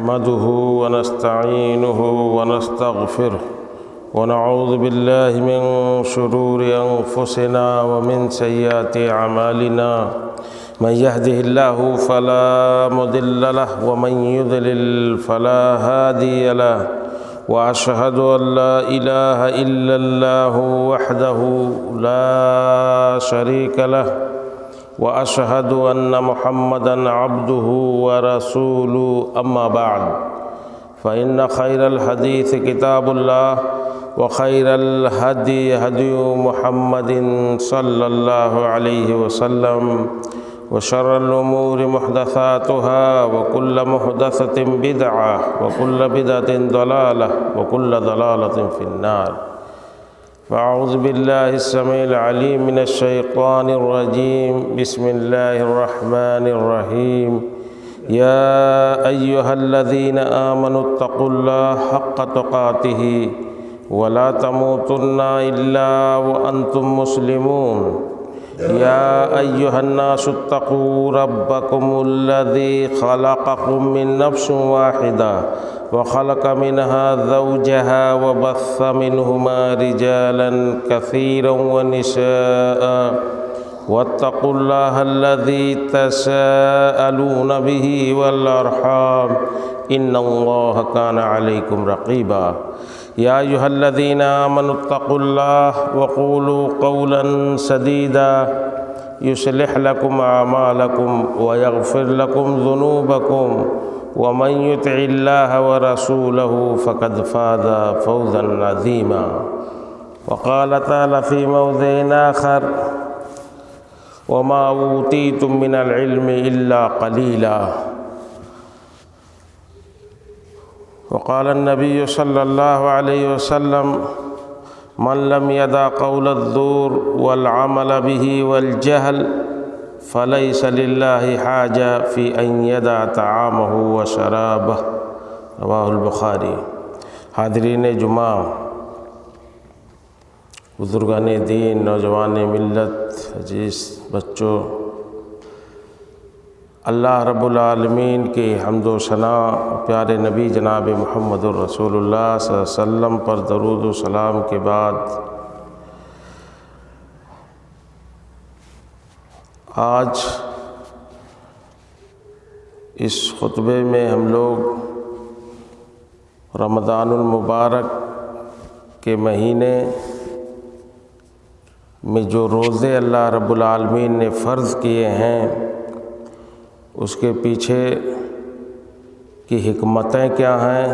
نحمده ونستعينه ونستغفره ونعوذ بالله من شرور أنفسنا ومن سيئات أعمالنا من يهده الله فلا مضل له ومن يضلل فلا هادي له وأشهد أن لا إله إلا الله وحده لا شريك له وأشهد أن محمدًا عبده ورسوله أما بعد فإن خير الحديث كتاب الله وخير الهدي هدي محمد صلى الله عليه وسلم وشر الأمور محدثاتها وكل محدثة بدعة وكل بدعة ضلالة وكل ضلالة في النار فأعوذ بالله السميع العليم من الشيطان الرجيم بسم الله الرحمن الرحيم يا أيها الذين آمنوا اتقوا الله حق تقاته ولا تموتن إلا وأنتم مسلمون يا أيها الناس اتقوا ربكم الذي خلقكم من نفس واحدة وخلق منها زوجها وبث منهما رجالا كثيرا ونساء واتقوا الله الذي تساءلون به والأرحام إن الله كان عليكم رقيبا يا أيها الذين آمنوا اتقوا الله وقولوا قولا سديدا يصلح لكم أعمالكم ويغفر لكم ذنوبكم ومن يطع الله ورسوله فقد فاز فوزا عظيما وقال تعالى في موضع آخر وما أوتيتم من العلم إلا قليلا وقال النبي صلى الله عليه وسلم من لم يدع قول الزور والعمل به والجهل فليس لله حاجة في أن يدع طعامه وشرابه رواہ البخاری۔ حاضرین جمعہ، بزرگان دین، نوجوان ملت، عزیز بچوں، اللہ رب العالمین کی حمد و ثنا، پیارے نبی جناب محمد الرسول اللہ صلی اللہ علیہ وسلم پر درود و سلام کے بعد آج اس خطبے میں ہم لوگ رمضان المبارک کے مہینے میں جو روزے اللہ رب العالمین نے فرض کیے ہیں اس کے پیچھے کی حکمتیں کیا ہیں،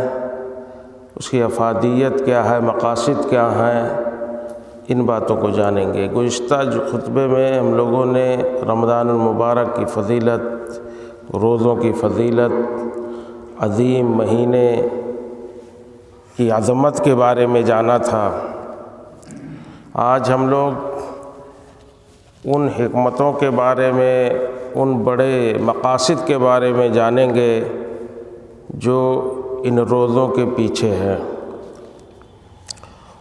اس کی افادیت کیا ہے، مقاصد کیا ہیں، ان باتوں کو جانیں گے۔ گزشتہ جو خطبے میں ہم لوگوں نے رمضان المبارک کی فضیلت، روزوں کی فضیلت، عظیم مہینے کی عظمت کے بارے میں جانا تھا۔ آج ہم لوگ ان حکمتوں کے بارے میں، ان بڑے مقاصد کے بارے میں جانیں گے جو ان روزوں کے پیچھے ہیں۔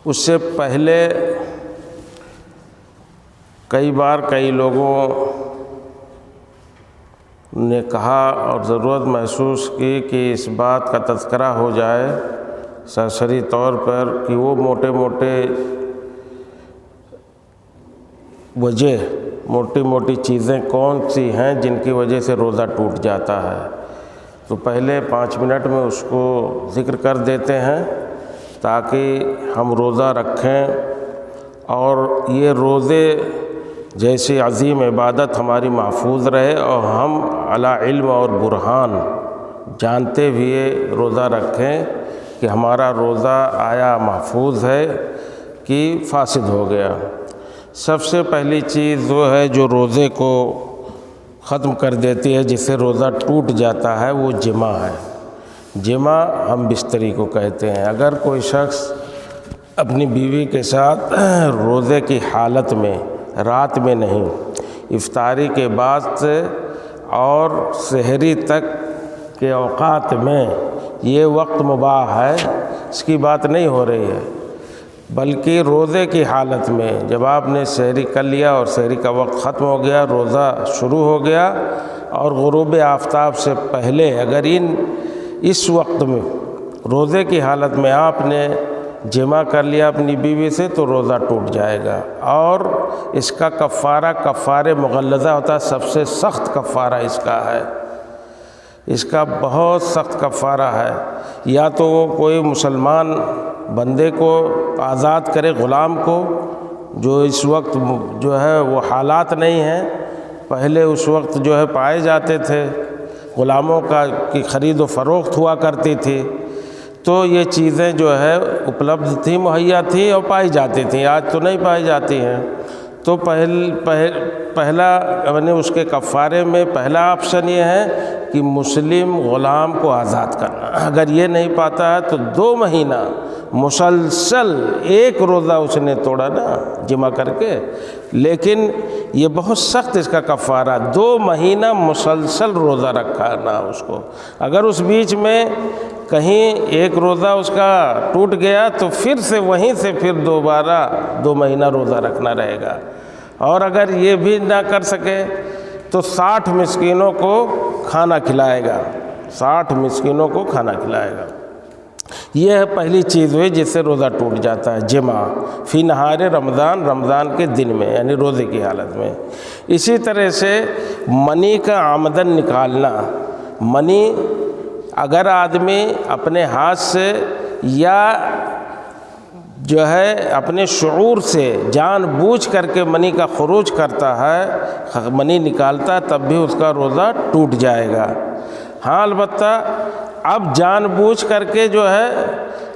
اس سے پہلے کئی بار کئی لوگوں نے کہا اور ضرورت محسوس کی کہ اس بات کا تذکرہ ہو جائے سرسری طور پر کہ وہ موٹے موٹی چیزیں کون سی ہیں جن کی وجہ سے روزہ ٹوٹ جاتا ہے۔ تو پہلے 5 منٹ میں اس کو ذکر کر دیتے ہیں تاکہ ہم روزہ رکھیں اور یہ روزے جیسی عظیم عبادت ہماری محفوظ رہے اور ہم علی علم اور برہان جانتے ہوئے روزہ رکھیں کہ ہمارا روزہ آیا محفوظ ہے کہ فاسد ہو گیا۔ سب سے پہلی چیز وہ ہے جو روزے کو ختم کر دیتی ہے، جس سے روزہ ٹوٹ جاتا ہے، وہ جماع ہے۔ جماع ہم بستری کو کہتے ہیں۔ اگر کوئی شخص اپنی بیوی کے ساتھ روزے کی حالت میں، رات میں نہیں، افطاری کے بعد سے اور سحری تک کے اوقات میں یہ وقت مباح ہے، اس کی بات نہیں ہو رہی ہے، بلکہ روزے کی حالت میں جب آپ نے سحری کر لیا اور سحری کا وقت ختم ہو گیا، روزہ شروع ہو گیا اور غروب آفتاب سے پہلے اگر ان اس وقت میں روزے کی حالت میں آپ نے جمع کر لیا اپنی بیوی سے تو روزہ ٹوٹ جائے گا، اور اس کا کفارہ کفارہ مغلظہ ہوتا ہے، سب سے سخت کفارہ اس کا ہے، اس کا بہت سخت کفارہ ہے۔ یا تو وہ کوئی مسلمان بندے کو آزاد کرے، غلام کو، جو اس وقت جو ہے وہ حالات نہیں ہیں، پہلے اس وقت جو ہے پائے جاتے تھے، غلاموں کی خرید و فروخت ہوا کرتی تھی، تو یہ چیزیں جو ہے اپلبدھ تھیں، مہیا تھیں اور پائی جاتی تھیں، آج تو نہیں پائی جاتی ہیں۔ تو پہلا یعنی اس کے کفارے میں پہلا آپشن یہ ہے کہ مسلم غلام کو آزاد کرنا۔ اگر یہ نہیں پاتا ہے تو 2 مہینہ مسلسل ایک روزہ اس نے توڑا نا جمع کر کے، لیکن یہ بہت سخت اس کا کفارہ، 2 مہینہ مسلسل روزہ رکھا نا اس کو۔ اگر اس بیچ میں کہیں ایک روزہ اس کا ٹوٹ گیا تو پھر سے وہیں سے پھر دوبارہ 2 مہینہ روزہ رکھنا رہے گا، اور اگر یہ بھی نہ کر سکے تو 60 مسکینوں کو کھانا کھلائے گا، 60 مسکینوں کو کھانا کھلائے گا۔ یہ ہے پہلی چیز ہوئی جس سے روزہ ٹوٹ جاتا ہے، جمع فی نہار رمضان، رمضان کے دن میں یعنی روزے کی حالت میں۔ اسی طرح سے منی کا آمدن نکالنا، منی اگر آدمی اپنے ہاتھ سے یا جو ہے اپنے شعور سے جان بوجھ کر کے منی کا خروج کرتا ہے، منی نکالتا ہے، تب بھی اس کا روزہ ٹوٹ جائے گا۔ ہاں البتہ اب جان بوجھ کر کے جو ہے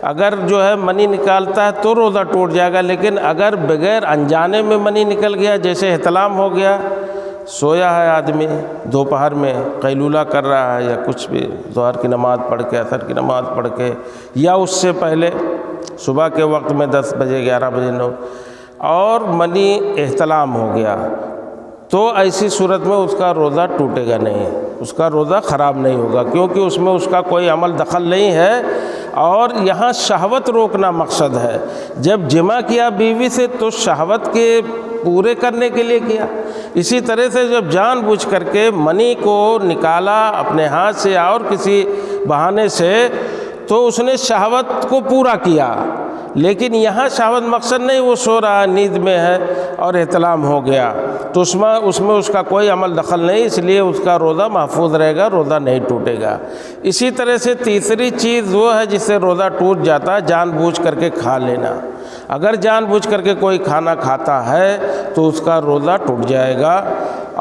اگر جو ہے منی نکالتا ہے تو روزہ ٹوٹ جائے گا، لیکن اگر بغیر انجانے میں منی نکل گیا، جیسے احتلام ہو گیا، سویا ہے آدمی دوپہر میں قیلولہ کر رہا ہے یا کچھ بھی، ظہر کی نماز پڑھ کے، عصر کی نماز پڑھ کے، یا اس سے پہلے صبح کے وقت میں 10 بجے 11 بجے اور منی احتلام ہو گیا، تو ایسی صورت میں اس کا روزہ ٹوٹے گا نہیں، اس کا روزہ خراب نہیں ہوگا، کیونکہ اس میں اس کا کوئی عمل دخل نہیں ہے، اور یہاں شہوت روکنا مقصد ہے۔ جب جمع کیا بیوی سے تو شہوت کے پورے کرنے کے لیے کیا، اسی طرح سے جب جان بوجھ کر کے منی کو نکالا اپنے ہاتھ سے اور کسی بہانے سے تو اس نے شہوت کو پورا کیا، لیکن یہاں شہوت مقصد نہیں، وہ سو رہا نیند میں ہے اور احتلام ہو گیا تو اس میں اس کا کوئی عمل دخل نہیں، اس لیے اس کا روزہ محفوظ رہے گا، روزہ نہیں ٹوٹے گا۔ اسی طرح سے تیسری چیز وہ ہے جس سے روزہ ٹوٹ جاتا ہے، جان بوجھ کر کے کھا لینا۔ اگر جان بوجھ کر کے کوئی کھانا کھاتا ہے تو اس کا روزہ ٹوٹ جائے گا،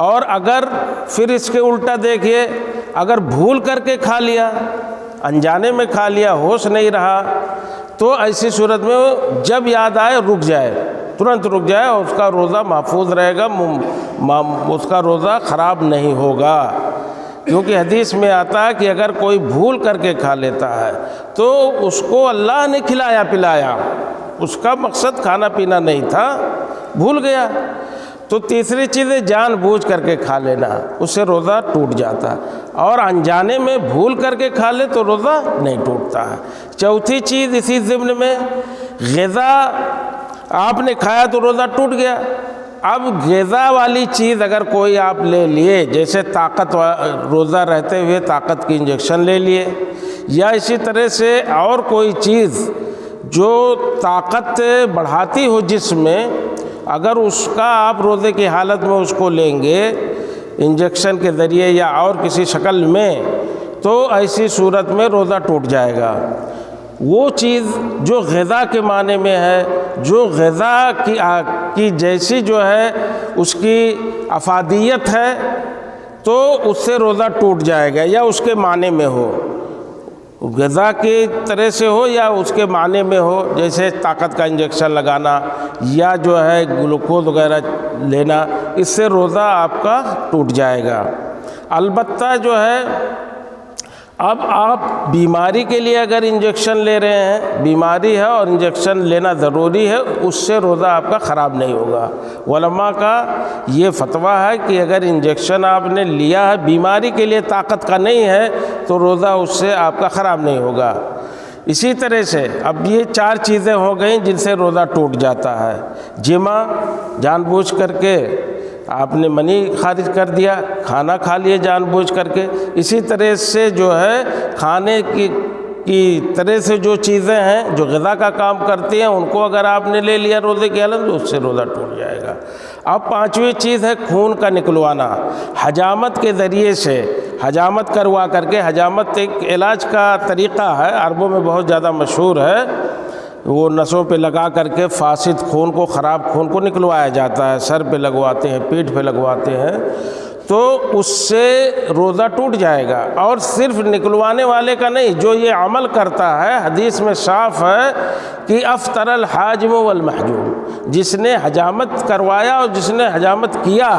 اور اگر پھر اس کے الٹا دیکھیے، اگر بھول کر کے کھا لیا، انجانے میں کھا لیا، ہوش نہیں رہا، تو ایسی صورت میں جب یاد آئے رک جائے، ترنت رک جائے، اور اس کا روزہ محفوظ رہے گا، اس کا روزہ خراب نہیں ہوگا، کیونکہ حدیث میں آتا ہے کہ اگر کوئی بھول کر کے کھا لیتا ہے تو اس کو اللہ نے کھلایا پلایا، اس کا مقصد کھانا پینا نہیں تھا، بھول گیا۔ تو تیسری چیز ہے جان بوجھ کر کے کھا لینا، اس سے روزہ ٹوٹ جاتا، اور انجانے میں بھول کر کے کھا لے تو روزہ نہیں ٹوٹتا ہے۔ چوتھی چیز اسی ضمن میں، غذا آپ نے کھایا تو روزہ ٹوٹ گیا، اب غذا والی چیز اگر کوئی آپ لے لیے، جیسے روزہ رہتے ہوئے طاقت کی انجیکشن لے لیے، یا اسی طرح سے اور کوئی چیز جو طاقت بڑھاتی ہو جسم میں، اگر اس کا آپ روزے کی حالت میں اس کو لیں گے انجیکشن کے ذریعے یا اور کسی شکل میں، تو ایسی صورت میں روزہ ٹوٹ جائے گا۔ وہ چیز جو غذا کے معنی میں ہے، جو غذا کی جیسی جو ہے اس کی افادیت ہے، تو اس سے روزہ ٹوٹ جائے گا، یا اس کے معنی میں ہو، غذا کی طرح سے ہو یا اس کے معنی میں ہو، جیسے طاقت کا انجیکشن لگانا یا جو ہے گلوکوز وغیرہ لینا، اس سے روزہ آپ کا ٹوٹ جائے گا۔ البتہ جو ہے اب آپ بیماری کے لیے اگر انجیکشن لے رہے ہیں، بیماری ہے اور انجیکشن لینا ضروری ہے، اس سے روزہ آپ کا خراب نہیں ہوگا۔ علماء کا یہ فتویٰ ہے کہ اگر انجیکشن آپ نے لیا ہے بیماری کے لیے، طاقت کا نہیں ہے، تو روزہ اس سے آپ کا خراب نہیں ہوگا۔ اسی طرح سے اب یہ 4 چیزیں ہو گئیں جن سے روزہ ٹوٹ جاتا ہے، جمع جان بوجھ کر کے آپ نے منی خارج کر دیا، کھانا کھا لیے جان بوجھ کر کے۔ اسی طرح سے جو ہے کھانے کی طرح سے جو چیزیں ہیں جو غذا کا کام کرتی ہیں ان کو اگر آپ نے لے لیا روزے کی حالت تو اس سے روزہ ٹوٹ جائے گا۔ اب پانچویں چیز ہے خون کا نکلوانا، حجامت کے ذریعے سے، حجامت کروا کر کے۔ حجامت ایک علاج کا طریقہ ہے، عربوں میں بہت زیادہ مشہور ہے۔ وہ نسوں پہ لگا کر کے فاسد خون کو، خراب خون کو نکلوایا جاتا ہے، سر پہ لگواتے ہیں، پیٹھ پہ لگواتے ہیں، تو اس سے روزہ ٹوٹ جائے گا۔ اور صرف نکلوانے والے کا نہیں، جو یہ عمل کرتا ہے، حدیث میں صاف ہے کہ افطر الحاجم والمحجوم، جس نے حجامت کروایا اور جس نے حجامت کیا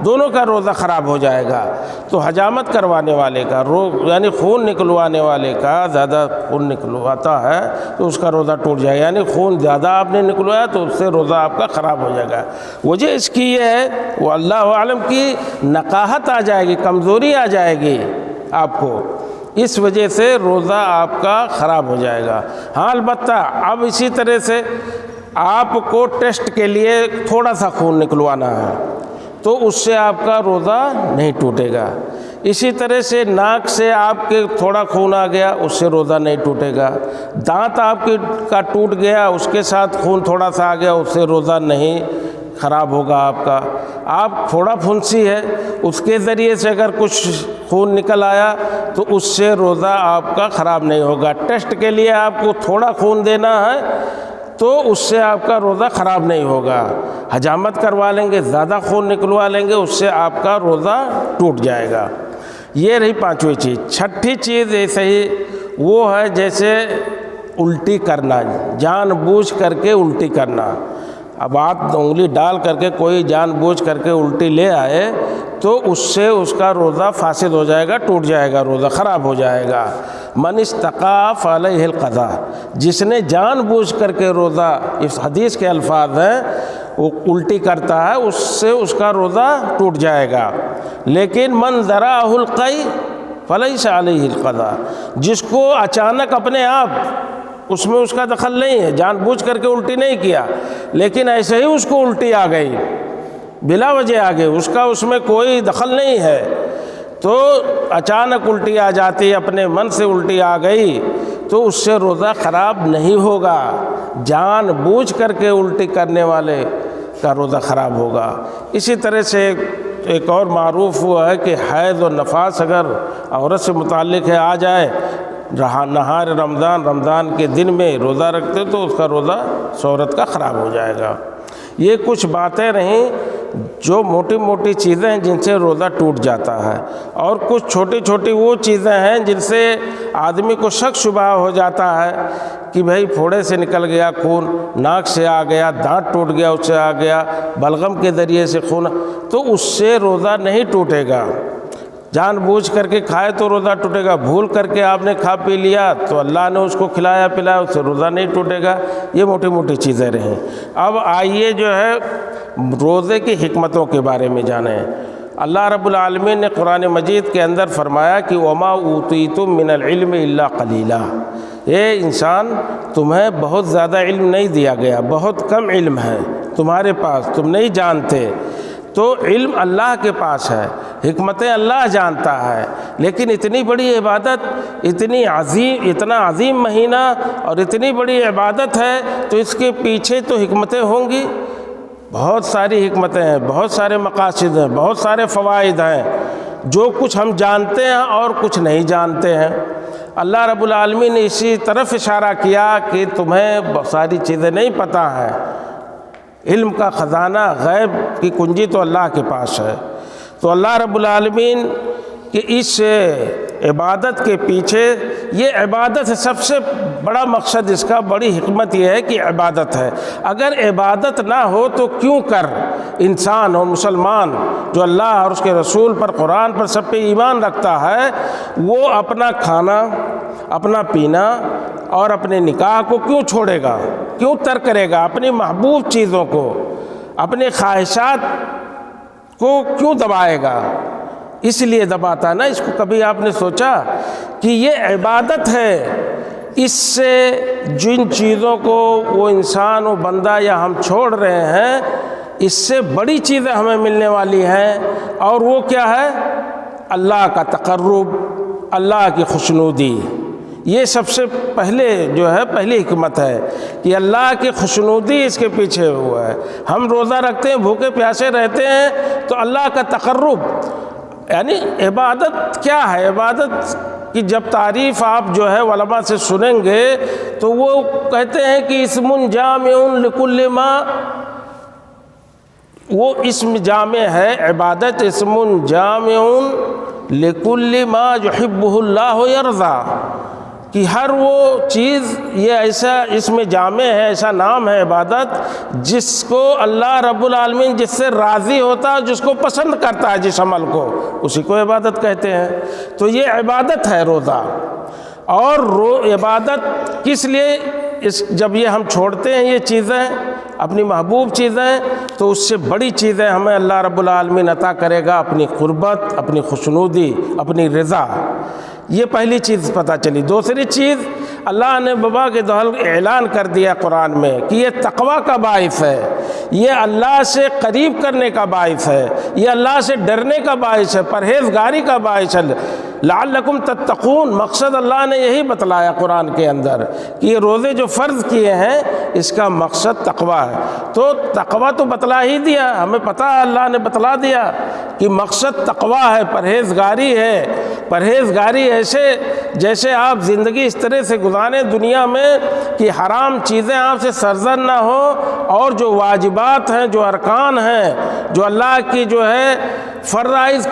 دونوں کا روزہ خراب ہو جائے گا۔ تو حجامت کروانے والے کا یعنی خون نکلوانے والے کا زیادہ خون نکلواتا ہے تو اس کا روزہ ٹوٹ جائے گا، یعنی خون زیادہ آپ نے نکلوایا تو اس سے روزہ آپ کا خراب ہو جائے گا۔ وجہ اس کی یہ ہے، وہ اللہ عالم کی نقاہت آ جائے گی، کمزوری آ جائے گی آپ کو، اس وجہ سے روزہ آپ کا خراب ہو جائے گا۔ ہاں البتہ اب اسی طرح سے آپ کو ٹیسٹ کے لیے تھوڑا سا خون نکلوانا ہے تو اس سے آپ کا روزہ نہیں ٹوٹے گا۔ اسی طرح سے ناک سے آپ کے تھوڑا خون آ گیا، اس سے روزہ نہیں ٹوٹے گا۔ دانت آپ کا ٹوٹ گیا، اس کے ساتھ خون تھوڑا سا آ گیا، اس سے روزہ نہیں خراب ہوگا آپ کا۔ آپ تھوڑا پھنسی ہے، اس کے ذریعے سے اگر کچھ خون نکل آیا تو اس سے روزہ آپ کا خراب نہیں ہوگا۔ ٹیسٹ کے لیے آپ کو تھوڑا خون دینا ہے تو اس سے آپ کا روزہ خراب نہیں ہوگا۔ حجامت کروا لیں گے، زیادہ خون نکلوا لیں گے، اس سے آپ کا روزہ ٹوٹ جائے گا۔ یہ رہی پانچویں چیز۔ چھٹی چیز ایسے ہی وہ ہے جیسے الٹی کرنا، جان بوجھ کر کے الٹی کرنا۔ اب آپ انگلی ڈال کر کے کوئی جان بوجھ کر کے الٹی لے آئے تو اس سے اس کا روزہ فاسد ہو جائے گا، ٹوٹ جائے گا، روزہ خراب ہو جائے گا۔ من استقاء فعلیہ القضاء، جس نے جان بوجھ کر کے روزہ، اس حدیث کے الفاظ ہیں، وہ الٹی کرتا ہے اس سے اس کا روزہ ٹوٹ جائے گا۔ لیکن من ذرأہ القی فلیس علیہ القضاء، جس کو اچانک اپنے آپ، اس میں اس کا دخل نہیں ہے، جان بوجھ کر کے الٹی نہیں کیا، لیکن ایسے ہی اس کو الٹی آ گئی، بلا وجہ آ گئی، اس میں کوئی دخل نہیں ہے، تو اچانک الٹی آ جاتی، اپنے من سے الٹی آ گئی تو اس سے روزہ خراب نہیں ہوگا۔ جان بوجھ کر کے الٹی کرنے والے کا روزہ خراب ہوگا۔ اسی طرح سے ایک اور معروف ہوا ہے کہ حیض و نفاس اگر عورت سے متعلق ہے آ جائے، نہار رمضان کے دن میں روزہ رکھتے تو اس کا روزہ اس عورت کا خراب ہو جائے گا۔ یہ کچھ باتیں رہیں جو موٹی موٹی چیزیں ہیں جن سے روزہ ٹوٹ جاتا ہے، اور کچھ چھوٹی چھوٹی وہ چیزیں ہیں جن سے آدمی کو شک شبہ ہو جاتا ہے کہ بھئی پھوڑے سے نکل گیا خون، ناک سے آ گیا، دانت ٹوٹ گیا اس سے آ گیا، بلغم کے ذریعے سے خون، تو اس سے روزہ نہیں ٹوٹے گا۔ جان بوجھ کر کے کھائے تو روزہ ٹوٹے گا، بھول کر کے آپ نے کھا پی لیا تو اللہ نے اس کو کھلایا پلایا، اس سے روزہ نہیں ٹوٹے گا۔ یہ موٹی موٹی چیزیں رہیں۔ اب آئیے جو ہے روزے کی حکمتوں کے بارے میں جانیں۔ اللہ رب العالمین نے قرآن مجید کے اندر فرمایا کہ وَمَا أُوتِيتُم مِّنَ الْعِلْمِ إِلَّا قَلِيلًا، اے انسان تمہیں بہت زیادہ علم نہیں دیا گیا، بہت کم علم ہے تمہارے پاس، تم نہیں جانتے۔ تو علم اللہ کے پاس ہے، حکمتیں اللہ جانتا ہے، لیکن اتنی بڑی عبادت، اتنا عظیم مہینہ اور اتنی بڑی عبادت ہے تو اس کے پیچھے تو حکمتیں ہوں گی، بہت ساری حکمتیں ہیں، بہت سارے مقاصد ہیں، بہت سارے فوائد ہیں، جو کچھ ہم جانتے ہیں اور کچھ نہیں جانتے ہیں۔ اللہ رب العالمین نے اسی طرف اشارہ کیا کہ تمہیں بہت ساری چیزیں نہیں پتہ ہیں، علم کا خزانہ، غیب کی کنجی تو اللہ کے پاس ہے۔ تو اللہ رب العالمین کہ اس عبادت کے پیچھے، یہ عبادت ہے، سب سے بڑا مقصد اس کا، بڑی حکمت یہ ہے کہ عبادت ہے۔ اگر عبادت نہ ہو تو کیوں کر انسان اور مسلمان جو اللہ اور اس کے رسول پر، قرآن پر، سب پہ ایمان رکھتا ہے، وہ اپنا کھانا، اپنا پینا اور اپنے نکاح کو کیوں چھوڑے گا، کیوں ترک کرے گا، اپنی محبوب چیزوں کو، اپنے خواہشات کو کیوں دبائے گا؟ اس لیے دباتا ہے نا اس کو۔ کبھی آپ نے سوچا کہ یہ عبادت ہے، اس سے جن چیزوں کو وہ انسان و بندہ یا ہم چھوڑ رہے ہیں، اس سے بڑی چیزیں ہمیں ملنے والی ہیں، اور وہ کیا ہے؟ اللہ کا تقرب، اللہ کی خوشنودی۔ یہ سب سے پہلے جو ہے پہلی حکمت ہے کہ اللہ کی خوشنودی اس کے پیچھے ہوا ہے۔ ہم روزہ رکھتے ہیں، بھوکے پیاسے رہتے ہیں، تو اللہ کا تقرب، یعنی عبادت کیا ہے؟ عبادت کی جب تعریف آپ جو ہے علماء سے سنیں گے تو وہ کہتے ہیں کہ اسم جامع لکل ما، وہ اسم جامع ہے عبادت، اسم جامع لکل ما یحبہ اللہ ویرضی، کہ ہر وہ چیز، یہ ایسا اسم جامع ہے، ایسا نام ہے عبادت جس کو اللہ رب العالمین جس سے راضی ہوتا ہے، جس کو پسند کرتا ہے، جس عمل کو، اسی کو عبادت کہتے ہیں۔ تو یہ عبادت ہے روزہ۔ اور عبادت کس لیے؟ جب یہ ہم چھوڑتے ہیں یہ چیزیں، اپنی محبوب چیزیں، تو اس سے بڑی چیزیں ہمیں اللہ رب العالمین عطا کرے گا، اپنی قربت، اپنی خوشنودی، اپنی رضا۔ یہ پہلی چیز پتہ چلی۔ دوسری چیز، اللہ نے بابا کے دہل اعلان کر دیا قرآن میں کہ یہ تقویٰ کا باعث ہے، یہ اللہ سے قریب کرنے کا باعث ہے، یہ اللہ سے ڈرنے کا باعث ہے، پرہیزگاری کا باعث ہے، لعلکم تتقون۔ مقصد اللہ نے یہی بتلایا قرآن کے اندر کہ یہ روزے جو فرض کیے ہیں اس کا مقصد تقویٰ ہے۔ تو تقویٰ تو بتلا ہی دیا، ہمیں پتہ ہے، اللہ نے بتلا دیا کہ مقصد تقویٰ ہے، پرہیزگاری ہے۔ پرہیزگاری ایسے جیسے آپ زندگی اس طرح سے گزاریں دنیا میں کہ حرام چیزیں آپ سے سرزد نہ ہو، اور جو واجبات ہیں، جو ارکان ہیں، جو اللہ کی جو ہے فرائض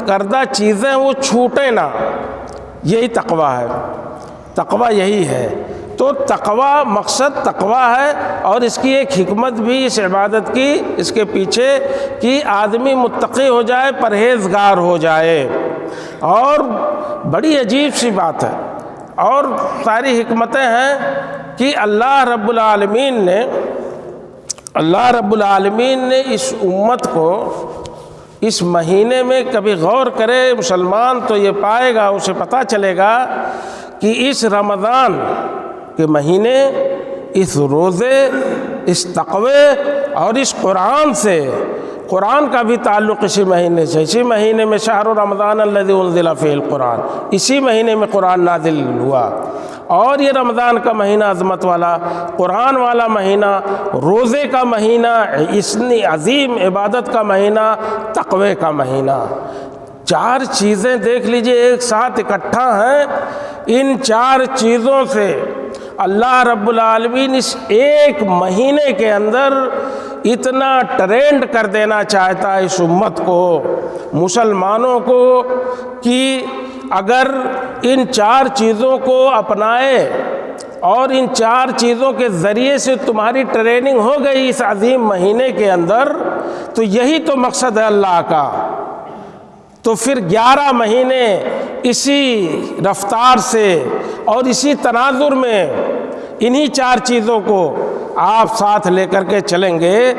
کردہ چیزیں وہ چھوٹے نہ، یہی تقویٰ ہے۔ تقویٰ یہی ہے۔ تو تقویٰ، مقصد تقویٰ ہے، اور اس کی ایک حکمت بھی اس عبادت کی، اس کے پیچھے کہ آدمی متقی ہو جائے، پرہیزگار ہو جائے۔ اور بڑی عجیب سی بات ہے، اور ساری حکمتیں ہیں کہ اللہ رب العالمین نے اس امت کو اس مہینے میں کبھی غور کرے مسلمان تو یہ پائے گا، اسے پتہ چلے گا کہ اس رمضان کے مہینے، اس روزے، اس تقوی اور اس قرآن سے، قرآن کا بھی تعلق اسی مہینے سے، اسی مہینے میں شہر رمضان الذی انزل فیہ القرآن، اسی مہینے میں قرآن نازل ہوا۔ اور یہ رمضان کا مہینہ عظمت والا، قرآن والا مہینہ، روزے کا مہینہ، اتنی عظیم عبادت کا مہینہ، تقوی کا مہینہ، چار چیزیں دیکھ لیجئے ایک ساتھ اکٹھا ہیں۔ ان چار چیزوں سے اللہ رب العالمین اس ایک مہینے کے اندر اتنا ٹرینڈ کر دینا چاہتا ہے اس امت کو، مسلمانوں کو، کہ اگر ان چار چیزوں کو اپنائے اور ان چار چیزوں کے ذریعے سے تمہاری ٹریننگ ہو گئی اس عظیم مہینے کے اندر، تو یہی تو مقصد ہے اللہ کا۔ تو پھر 11 مہینے اسی رفتار سے اور اسی تناظر میں انہی چار چیزوں کو آپ ساتھ لے کر کے چلیں گے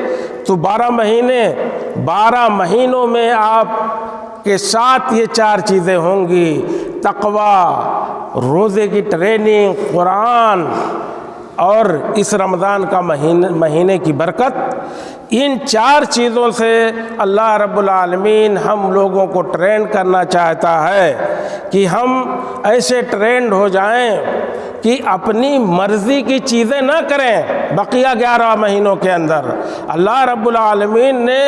تو 12 مہینے، 12 مہینوں میں آپ کے ساتھ یہ چار چیزیں ہوں گی: تقویٰ، روزے کی ٹریننگ، قرآن اور اس رمضان کا مہینے کی برکت۔ ان چار چیزوں سے اللہ رب العالمین ہم لوگوں کو ٹرینڈ کرنا چاہتا ہے کہ ہم ایسے ٹرینڈ ہو جائیں کہ اپنی مرضی کی چیزیں نہ کریں بقیہ 11 مہینوں کے اندر۔ اللہ رب العالمین نے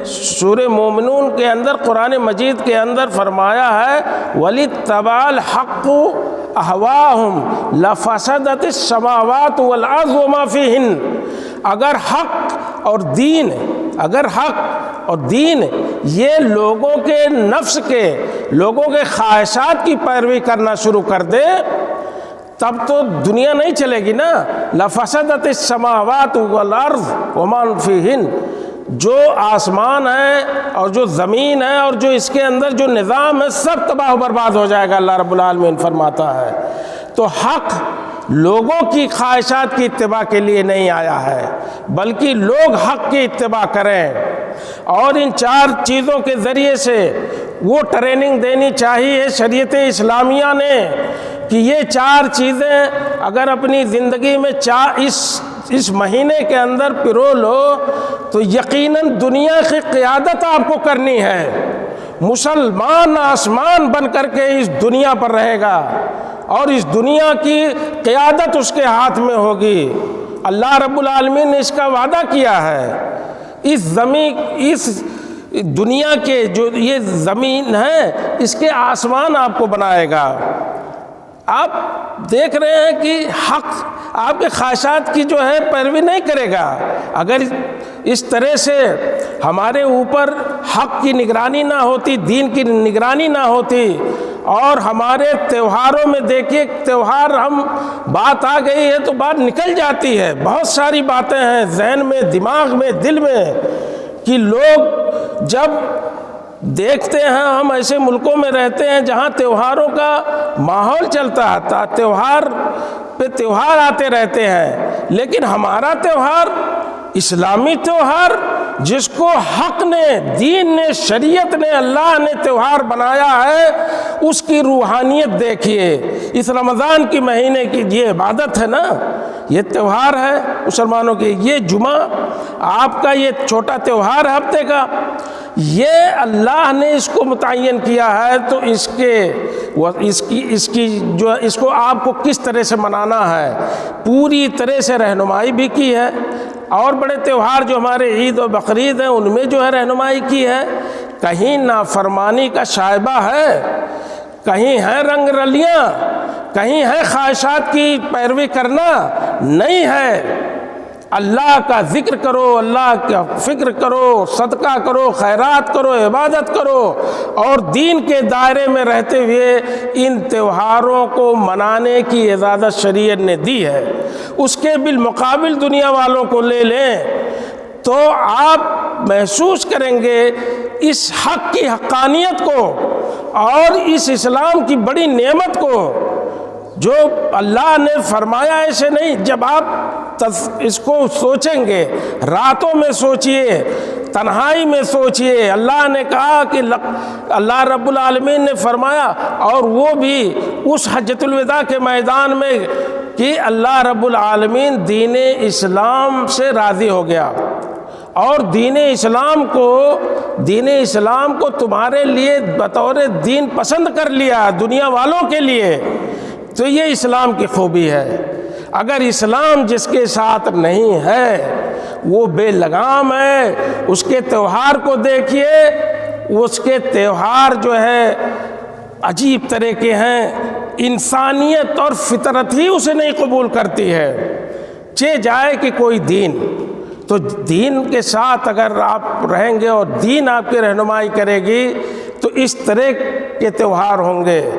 سورہ مومنون کے اندر، قرآن مجید کے اندر فرمایا ہے وَلِتَّبَعَ الْحَقُّ أَهْوَاءَهُمْ لَفَسَدَتِ السَّمَاوَاتُ وَالْأَرْضُ وَمَا فِيهِنَّ۔ اگر حق اور دین یہ لوگوں کے نفس کے، لوگوں کے خواہشات کی پیروی کرنا شروع کر دے تب تو دنیا نہیں چلے گی نا۔ لفسدت السماوات والارض وما فیہن، جو آسمان ہے اور جو زمین ہے اور جو اس کے اندر جو نظام ہے سب تباہ و برباد ہو جائے گا، اللہ رب العالمین فرماتا ہے۔ تو حق لوگوں کی خواہشات کی اتباع کے لیے نہیں آیا ہے، بلکہ لوگ حق کی اتباع کریں۔ اور ان چار چیزوں کے ذریعے سے وہ ٹریننگ دینی چاہیے شریعت اسلامیہ نے کہ یہ چار چیزیں اگر اپنی زندگی میں اس اس مہینے کے اندر پرو لو تو یقیناً دنیا کی قیادت آپ کو کرنی ہے۔ مسلمان آسمان بن کر کے اس دنیا پر رہے گا اور اس دنیا کی قیادت اس کے ہاتھ میں ہوگی۔ اللہ رب العالمین نے اس کا وعدہ کیا ہے۔ اس دنیا کے جو یہ زمین ہے اس کے آسمان آپ کو بنائے گا۔ آپ دیکھ رہے ہیں کہ حق آپ کے خواہشات کی جو ہے پیروی نہیں کرے گا۔ اگر اس طرح سے ہمارے اوپر حق کی نگرانی نہ ہوتی، دین کی نگرانی نہ ہوتی، اور ہمارے تہواروں میں دیکھیے تہوار ہم بات آ گئی ہے تو بات نکل جاتی ہے، بہت ساری باتیں ہیں ذہن میں، دماغ میں، دل میں، کہ لوگ جب دیکھتے ہیں، ہم ایسے ملکوں میں رہتے ہیں جہاں تہواروں کا ماحول چلتا ہے، تہوار پہ تہوار آتے رہتے ہیں، لیکن ہمارا تہوار اسلامی تہوار جس کو حق نے، دین نے، شریعت نے، اللہ نے تہوار بنایا ہے، اس کی روحانیت دیکھیے۔ اس رمضان کی مہینے کی یہ عبادت ہے نا، یہ تہوار ہے مسلمانوں کی۔ یہ جمعہ آپ کا یہ چھوٹا تہوار ہے ہفتے کا، یہ اللہ نے اس کو متعین کیا ہے، تو اس کو آپ کو کس طرح سے منانا ہے پوری طرح سے رہنمائی بھی کی ہے۔ اور بڑے تہوار جو ہمارے عید و بقرعید ہیں ان میں جو ہے رہنمائی کی ہے۔ کہیں نافرمانی کا شائبہ ہے، کہیں ہے رنگ رلیاں، کہیں ہے خواہشات کی پیروی کرنا، نہیں ہے۔ اللہ کا ذکر کرو، اللہ کا فکر کرو، صدقہ کرو، خیرات کرو، عبادت کرو، اور دین کے دائرے میں رہتے ہوئے ان تہواروں کو منانے کی اجازت شریعت نے دی ہے۔ اس کے بالمقابل دنیا والوں کو لے لیں تو آپ محسوس کریں گے اس حق کی حقانیت کو اور اس اسلام کی بڑی نعمت کو جو اللہ نے فرمایا۔ ایسے نہیں، جب آپ اس کو سوچیں گے، راتوں میں سوچئے، تنہائی میں سوچئے، اللہ نے کہا کہ اللہ رب العالمین نے فرمایا، اور وہ بھی اس حجۃ الوداع کے میدان میں کہ اللہ رب العالمین دین اسلام سے راضی ہو گیا اور دین اسلام کو تمہارے لیے بطور دین پسند کر لیا دنیا والوں کے لیے۔ تو یہ اسلام کی خوبی ہے۔ اگر اسلام جس کے ساتھ نہیں ہے وہ بے لگام ہے۔ اس کے تہوار کو دیکھیے، اس کے تہوار جو ہے عجیب طرح کے ہیں، انسانیت اور فطرت ہی اسے نہیں قبول کرتی ہے۔ چہ جائے کہ کوئی دین، تو دین کے ساتھ اگر آپ رہیں گے اور دین آپ کی رہنمائی کرے گی تو اس طرح کے تہوار ہوں گے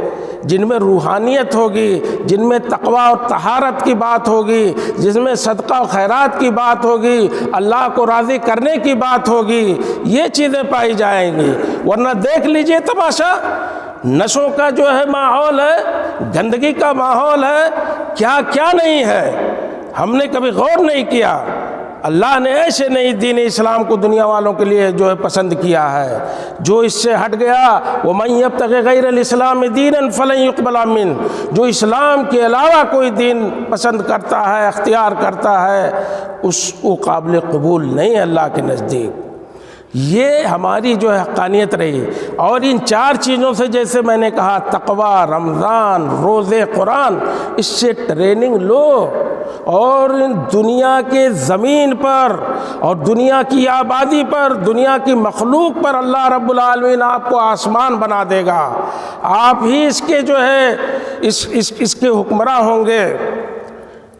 جن میں روحانیت ہوگی، جن میں تقوی اور طہارت کی بات ہوگی، جس میں صدقہ و خیرات کی بات ہوگی، اللہ کو راضی کرنے کی بات ہوگی، یہ چیزیں پائی جائیں گی۔ ورنہ دیکھ لیجئے تماشا، نشوں کا جو ہے ماحول ہے، گندگی کا ماحول ہے، کیا کیا نہیں ہے، ہم نے کبھی غور نہیں کیا۔ اللہ نے ایسے نہیں دین اسلام کو دنیا والوں کے لیے جو ہے پسند کیا ہے۔ جو اس سے ہٹ گیا، وَمَن يَبْتَغِ غَيْرَ الْإِسْلَامِ دِينًا فَلَن يُقْبَلَ مِنْهُ، جو اسلام کے علاوہ کوئی دین پسند کرتا ہے، اختیار کرتا ہے، اس کو قابل قبول نہیں ہے اللہ کے نزدیک۔ یہ ہماری جو ہے حقانیت رہی۔ اور ان چار چیزوں سے جیسے میں نے کہا، تقوی، رمضان، روزے، قرآن، اس سے ٹریننگ لو، اور دنیا کے زمین پر اور دنیا کی آبادی پر، دنیا کی مخلوق پر اللہ رب العالمین آپ کو آسمان بنا دے گا۔ آپ ہی اس کے جو ہے اس کے حکمراں ہوں گے۔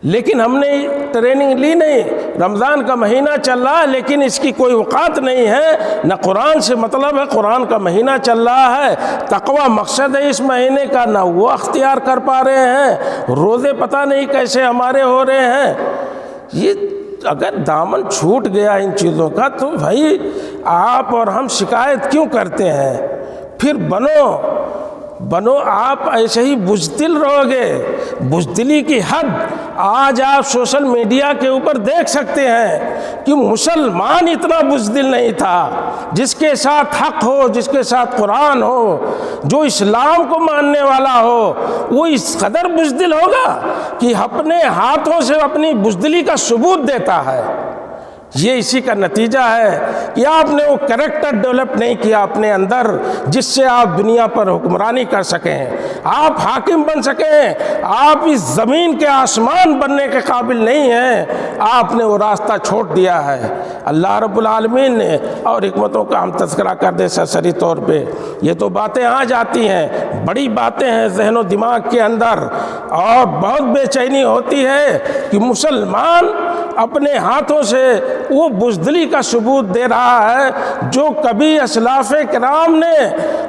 لیکن ہم نے ٹریننگ لی نہیں۔ رمضان کا مہینہ چل رہا ہے لیکن اس کی کوئی اوقات نہیں ہے، نہ قرآن سے مطلب ہے، قرآن کا مہینہ چل رہا ہے، تقوی مقصد ہے اس مہینے کا، نہ وہ اختیار کر پا رہے ہیں، روزے پتہ نہیں کیسے ہمارے ہو رہے ہیں۔ یہ اگر دامن چھوٹ گیا ان چیزوں کا تو بھائی آپ اور ہم شکایت کیوں کرتے ہیں؟ پھر بنو آپ ایسے ہی بزدل رہو گے۔ بزدلی کی حد آج آپ سوشل میڈیا کے اوپر دیکھ سکتے ہیں کہ مسلمان اتنا بزدل نہیں تھا، جس کے ساتھ حق ہو، جس کے ساتھ قرآن ہو، جو اسلام کو ماننے والا ہو، وہ اس قدر بزدل ہوگا کہ اپنے ہاتھوں سے اپنی بزدلی کا ثبوت دیتا ہے۔ یہ اسی کا نتیجہ ہے کہ آپ نے وہ کریکٹر ڈیولپ نہیں کیا اپنے اندر جس سے آپ دنیا پر حکمرانی کر سکیں، آپ حاکم بن سکیں، آپ اس زمین کے آسمان بننے کے قابل نہیں ہیں، آپ نے وہ راستہ چھوڑ دیا ہے۔ اللہ رب العالمین نے، اور حکمتوں کا ہم تذکرہ کر دیں سرسری طور پہ، یہ تو باتیں آ جاتی ہیں، بڑی باتیں ہیں ذہن و دماغ کے اندر، اور بہت بے چینی ہوتی ہے کہ مسلمان اپنے ہاتھوں سے وہ بزدلی کا ثبوت دے رہا ہے جو کبھی اسلاف کرام نے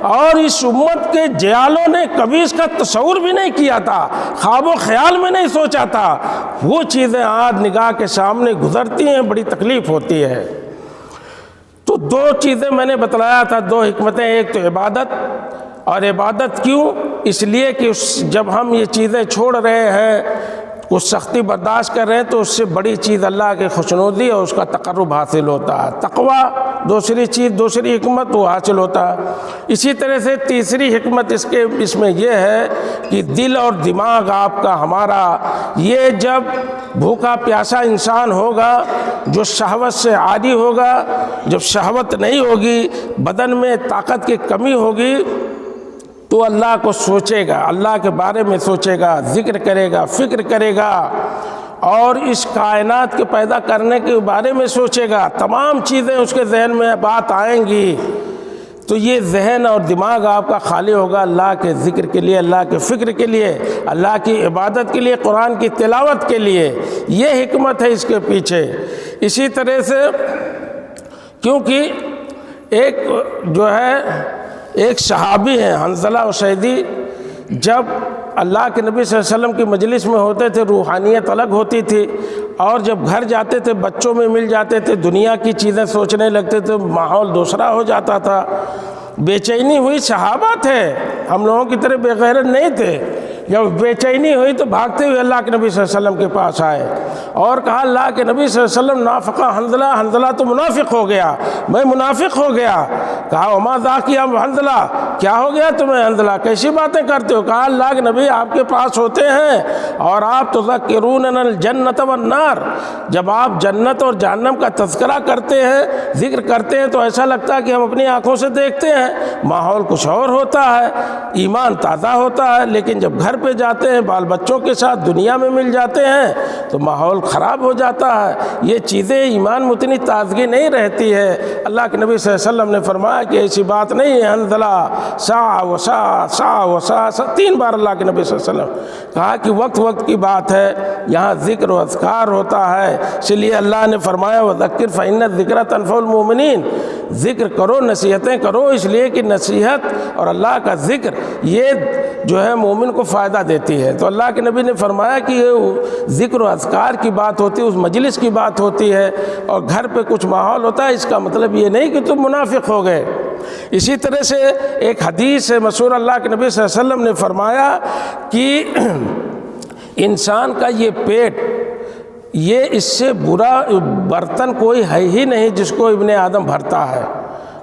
اور اس امت کے جیالوں نے کبھی اس کا تصور بھی نہیں کیا تھا، خواب و خیال میں نہیں سوچا تھا۔ وہ چیزیں آج نگاہ کے سامنے گزرتی ہیں، بڑی تکلیف ہوتی ہے۔ تو دو چیزیں میں نے بتلایا تھا، دو حکمتیں، ایک تو عبادت، اور عبادت کیوں؟ اس لیے کہ جب ہم یہ چیزیں چھوڑ رہے ہیں، کچھ سختی برداشت کر رہے ہیں، تو اس سے بڑی چیز اللہ کی خوشنودی اور اس کا تقرب حاصل ہوتا ہے۔ تقوی دوسری چیز، دوسری حکمت وہ حاصل ہوتا ہے۔ اسی طرح سے تیسری حکمت اس میں یہ ہے کہ دل اور دماغ آپ کا، ہمارا، یہ جب بھوکا پیاسا انسان ہوگا، جو شہوت سے عاری ہوگا، جب شہوت نہیں ہوگی، بدن میں طاقت کی کمی ہوگی، تو اللہ کو سوچے گا، اللہ کے بارے میں سوچے گا، ذکر کرے گا، فکر کرے گا، اور اس کائنات کے پیدا کرنے کے بارے میں سوچے گا، تمام چیزیں اس کے ذہن میں بات آئیں گی۔ تو یہ ذہن اور دماغ آپ کا خالی ہوگا اللہ کے ذکر کے لیے، اللہ کے فکر کے لیے، اللہ کی عبادت کے لیے، قرآن کی تلاوت کے لیے۔ یہ حکمت ہے اس کے پیچھے۔ اسی طرح سے کیونکہ ایک جو ہے، ایک صحابی ہیں حنظلہ اشیدی، جب اللہ کے نبی صلی اللہ علیہ وسلم کی مجلس میں ہوتے تھے روحانیت الگ ہوتی تھی، اور جب گھر جاتے تھے بچوں میں مل جاتے تھے، دنیا کی چیزیں سوچنے لگتے تھے، ماحول دوسرا ہو جاتا تھا۔ بے چینی ہوئی، صحابہ تھے، ہم لوگوں کی طرح بے غیرت نہیں تھے، جب بے چینی ہوئی تو بھاگتے ہوئے اللہ کے نبی صلی اللہ علیہ وسلم کے پاس آئے اور کہا اللہ کے نبی صلی اللہ علیہ وسلم نافقہ حنظلہ، حنظلہ تو منافق ہو گیا، میں منافق ہو گیا۔ کہا وما ذاک یا حنظلہ، کیا ہو گیا تمہیں حنظلہ، کیسی باتیں کرتے ہو؟ کہا اللہ کے نبی آپ کے پاس ہوتے ہیں اور آپ تذکروننا الجنت والنار، جب آپ جنت اور جہنم کا تذکرہ کرتے ہیں، ذکر کرتے ہیں، تو ایسا لگتا ہے کہ ہم اپنی آنکھوں سے دیکھتے ہیں، ماحول کچھ اور ہوتا ہے، ایمان تازہ ہوتا ہے، لیکن جب گھر پہ جاتے ہیں بال بچوں کے ساتھ دنیا میں مل جاتے ہیں تو ماحول خراب ہو جاتا ہے۔ یہ چیزیں ایمان میں اتنی تازگی نہیں رہتی ہے۔ اللہ کے نبی صلی اللہ علیہ وسلم نے فرمایا کہ ایسی بات نہیں ہے، حنظلہ سا 3 بار اللہ کے نبی صلی اللہ علیہ وسلم کہا کہ وقت وقت کی بات ہے، یہاں ذکر و اذکار ہوتا ہے، اس لیے اللہ نے فرمایا وذکر فإن الذکر تنفع المؤمنین، ذکر کرو، نصیحتیں کرو، اس لیے کہ نصیحت اور اللہ کا ذکر یہ جو ہے مومن کو فائدہ دیتی ہے۔ تو اللہ کے نبی نے فرمایا کہ یہ ذکر و اذکار کی بات ہوتی ہے، اس مجلس کی بات ہوتی ہے، اور گھر پہ کچھ ماحول ہوتا ہے، اس کا مطلب یہ نہیں کہ تم منافق ہو گئے۔ اسی طرح سے ایک حدیث ہے مشہور، اللہ کے نبی صلی اللہ علیہ وسلم نے فرمایا کہ انسان کا یہ پیٹ، یہ اس سے برا برتن کوئی ہے ہی نہیں جس کو ابن آدم بھرتا ہے۔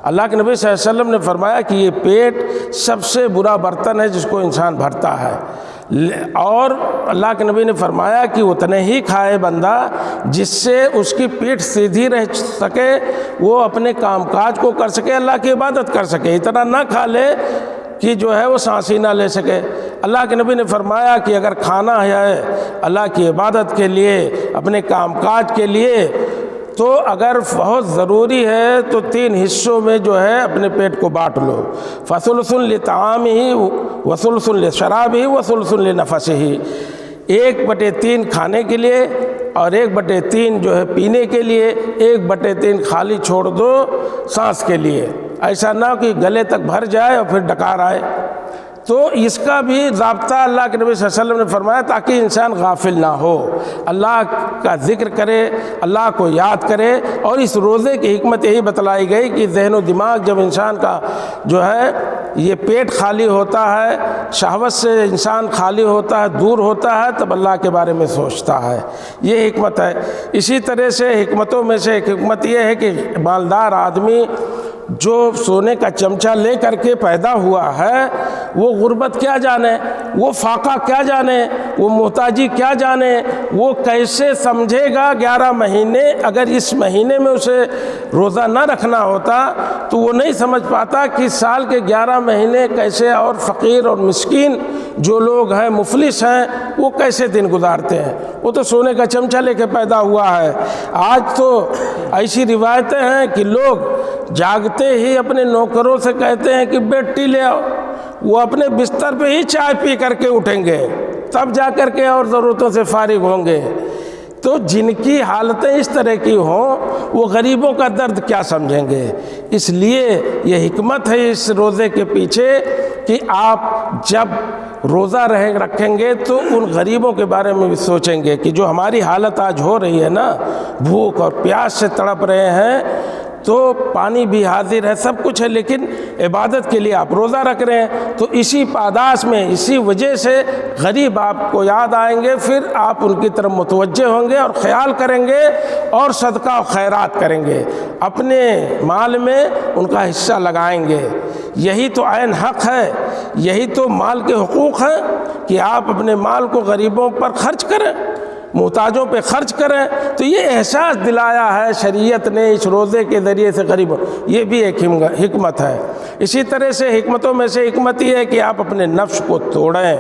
اللہ کے نبی صلی اللہ علیہ وسلم نے فرمایا کہ یہ پیٹ سب سے برا برتن ہے جس کو انسان بھرتا ہے، اور اللہ کے نبی نے فرمایا کہ اتنے ہی کھائے بندہ جس سے اس کی پیٹھ سیدھی رہ سکے، وہ اپنے کام کاج کو کر سکے، اللہ کی عبادت کر سکے، اتنا نہ کھا لے کہ جو ہے وہ سانس ہی نہ لے سکے۔ اللہ کے نبی نے فرمایا کہ اگر کھانا ہے اللہ کی عبادت کے لیے، اپنے کام کاج کے لیے، تو اگر بہت ضروری ہے تو 3 حصوں میں جو ہے اپنے پیٹ کو بانٹ لو، فثلث لطعامہ وثلث لشرابہ وثلث لنفسہ، 1/3 کھانے کے لیے اور 1/3 جو ہے پینے کے لیے، 1/3 خالی چھوڑ دو سانس کے لیے، ایسا نہ کہ گلے تک بھر جائے اور پھر ڈکار آئے۔ تو اس کا بھی ضابطہ اللہ کے نبی صلی اللہ علیہ وسلم نے فرمایا تاکہ انسان غافل نہ ہو، اللہ کا ذکر کرے، اللہ کو یاد کرے۔ اور اس روزے کی حکمت یہی بتلائی گئی کہ ذہن و دماغ جب انسان کا جو ہے یہ پیٹ خالی ہوتا ہے، شہوت سے انسان خالی ہوتا ہے، دور ہوتا ہے، تب اللہ کے بارے میں سوچتا ہے، یہ حکمت ہے۔ اسی طرح سے حکمتوں میں سے ایک حکمت یہ ہے کہ مالدار آدمی جو سونے کا چمچہ لے کر کے پیدا ہوا ہے وہ غربت کیا جانے، وہ فاقہ کیا جانے، وہ محتاجی کیا جانے، وہ کیسے سمجھے گا 11 مہینے؟ اگر اس مہینے میں اسے روزہ نہ رکھنا ہوتا تو وہ نہیں سمجھ پاتا کہ سال کے 11 مہینے کیسے، اور فقیر اور مسکین جو لوگ ہیں، مفلس ہیں، وہ کیسے دن گزارتے ہیں۔ وہ تو سونے کا چمچہ لے کے پیدا ہوا ہے۔ آج تو ایسی روایتیں ہیں کہ لوگ جاگتے ہی اپنے نوکروں سے کہتے ہیں کہ بیڈ ٹی لے آؤ، وہ اپنے بستر پہ ہی چائے پی کر کے اٹھیں گے، تب جا کر کے اور ضرورتوں سے فارغ ہوں گے۔ تو جن کی حالتیں اس طرح کی ہوں وہ غریبوں کا درد کیا سمجھیں گے؟ اس لیے یہ حکمت ہے اس روزے کے پیچھے کہ آپ جب روزہ رکھیں گے تو ان غریبوں کے بارے میں بھی سوچیں گے کہ جو ہماری حالت آج ہو رہی ہے نا، بھوک اور پیاس سے تڑپ رہے ہیں، تو پانی بھی حاضر ہے، سب کچھ ہے، لیکن عبادت کے لیے آپ روزہ رکھ رہے ہیں۔ تو اسی پاداش میں، اسی وجہ سے غریب آپ کو یاد آئیں گے، پھر آپ ان کی طرف متوجہ ہوں گے اور خیال کریں گے اور صدقہ و خیرات کریں گے، اپنے مال میں ان کا حصہ لگائیں گے۔ یہی تو عین حق ہے، یہی تو مال کے حقوق ہیں کہ آپ اپنے مال کو غریبوں پر خرچ کریں، محتاجوں پہ خرچ کریں۔ تو یہ احساس دلایا ہے شریعت نے اس روزے کے ذریعے سے غریبوں، یہ بھی ایک حکمت ہے۔ اسی طرح سے حکمتوں میں سے حکمت یہ ہے کہ آپ اپنے نفس کو توڑیں،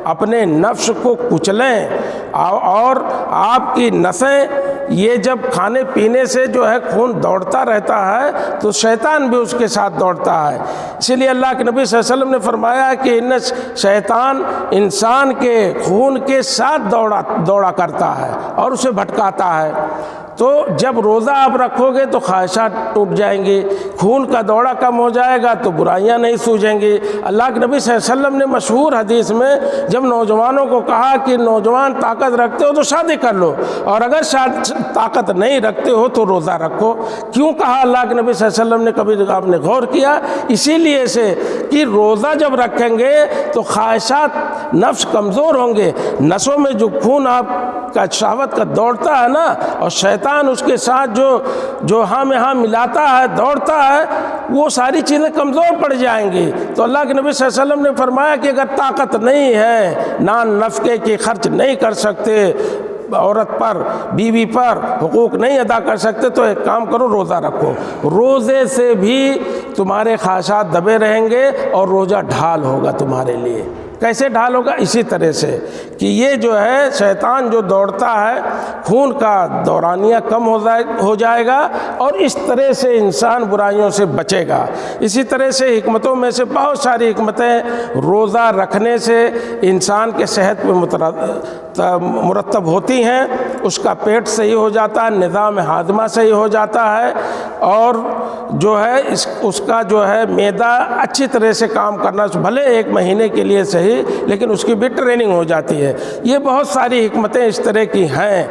اپنے نفس کو کچلیں، اور آپ کی نسیں یہ جب کھانے پینے سے جو ہے خون دوڑتا رہتا ہے تو شیطان بھی اس کے ساتھ دوڑتا ہے۔ اسی لیے اللہ کے نبی صلی اللہ علیہ وسلم نے فرمایا کہ شیطان انسان کے خون کے ساتھ دوڑا کرتا ہے اور اسے بھٹکاتا ہے۔ تو جب روزہ آپ رکھو گے تو خواہشات ٹوٹ جائیں گی، خون کا دوڑا کم ہو جائے گا تو برائیاں نہیں سوجیں گی۔ اللہ کے نبی صلی اللہ علیہ وسلم نے مشہور حدیث میں جب نوجوانوں کو کہا کہ نوجوان طاقت رکھتے ہو تو شادی کر لو، اور اگر طاقت نہیں رکھتے ہو تو روزہ رکھو۔ کیوں کہا اللہ کے نبی صلی اللہ علیہ وسلم نے؟ کبھی آپ نے غور کیا؟ اسی لیے سے کہ روزہ جب رکھیں گے تو خواہشات نفس کمزور ہوں گے، نسوں میں جو خون آپ کا شہوت کا دوڑتا ہے نا، اور شیطان اس کے ساتھ جو ہاں میں ہاں ملاتا ہے، دوڑتا ہے، وہ ساری چیزیں کمزور پڑ جائیں گی۔ تو اللہ کے نبی صلی اللہ علیہ وسلم نے فرمایا کہ اگر طاقت نہیں ہے، نان نفقے کی خرچ نہیں کر سکتے، عورت پر، بیوی پر حقوق نہیں ادا کر سکتے، تو ایک کام کرو، روزہ رکھو۔ روزے سے بھی تمہارے خواہشات دبے رہیں گے اور روزہ ڈھال ہوگا تمہارے لیے۔ کیسے ڈھال ہوگا؟ اسی طرح سے کہ یہ جو ہے شیطان جو دوڑتا ہے، خون کا دورانیہ کم ہو جائے گا، اور اس طرح سے انسان برائیوں سے بچے گا۔ اسی طرح سے حکمتوں میں سے بہت ساری حکمتیں روزہ رکھنے سے انسان کے صحت پہ مرتب ہوتی ہیں، اس کا پیٹ صحیح ہو جاتا ہے، نظام ہاضمہ صحیح ہو جاتا ہے، اور جو ہے اس کا جو ہے معدہ اچھی طرح سے کام کرنا، بھلے 1 مہینے کے لیے صحیح لیکن اس کی بھی ٹریننگ ہو جاتی ہے۔ یہ بہت ساری حکمتیں اس طرح کی ہیں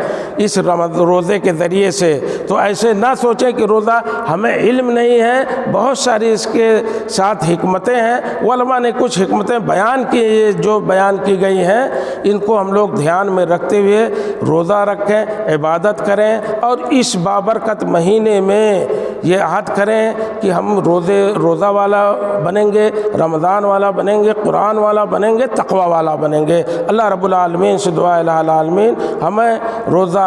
اس روزے کے ذریعے سے۔ تو ایسے نہ سوچیں کہ روزہ ہمیں علم نہیں ہے، بہت ساری اس کے ساتھ حکمتیں ہیں۔ علماء نے کچھ حکمتیں بیان کی، جو بیان کی گئی ہیں ان کو ہم لوگ دھیان میں رکھتے ہوئے روزہ رکھیں، عبادت کریں، اور اس بابرکت مہینے میں یہ عہد کریں کہ ہم روزہ والا بنیں گے، رمضان والا بنیں گے، قرآن والا بنیں گے، تقوی والا بنیں گے۔ اللہ رب العالمین سے دعا الہ العالمین ہمیں روزہ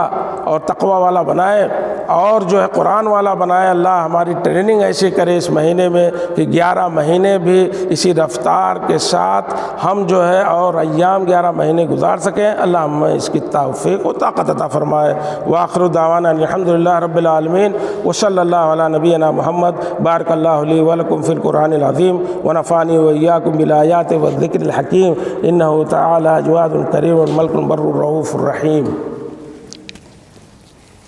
اور تقوی والا بنائے، اور جو ہے قرآن والا بنائے۔ اللہ ہماری ٹریننگ ایسی کرے اس مہینے میں کہ 11 مہینے بھی اسی رفتار کے ساتھ ہم جو ہے اور ایام 11 مہینے گزار سکیں۔ اللہ ہمیں اس کی توفیق و طاقت عطا فرمائے۔ وآخر دعوانا الحمدللہ رب العالمین، وصلی اللہ علی نبینا محمد۔ بارک اللہ لی ولکم فی القرآن العظیم، ونفعنی وإیاکم بالآیات والذکر الحکیم، انہ تعالی جواد کریم ملک بر رؤوف الرحیم۔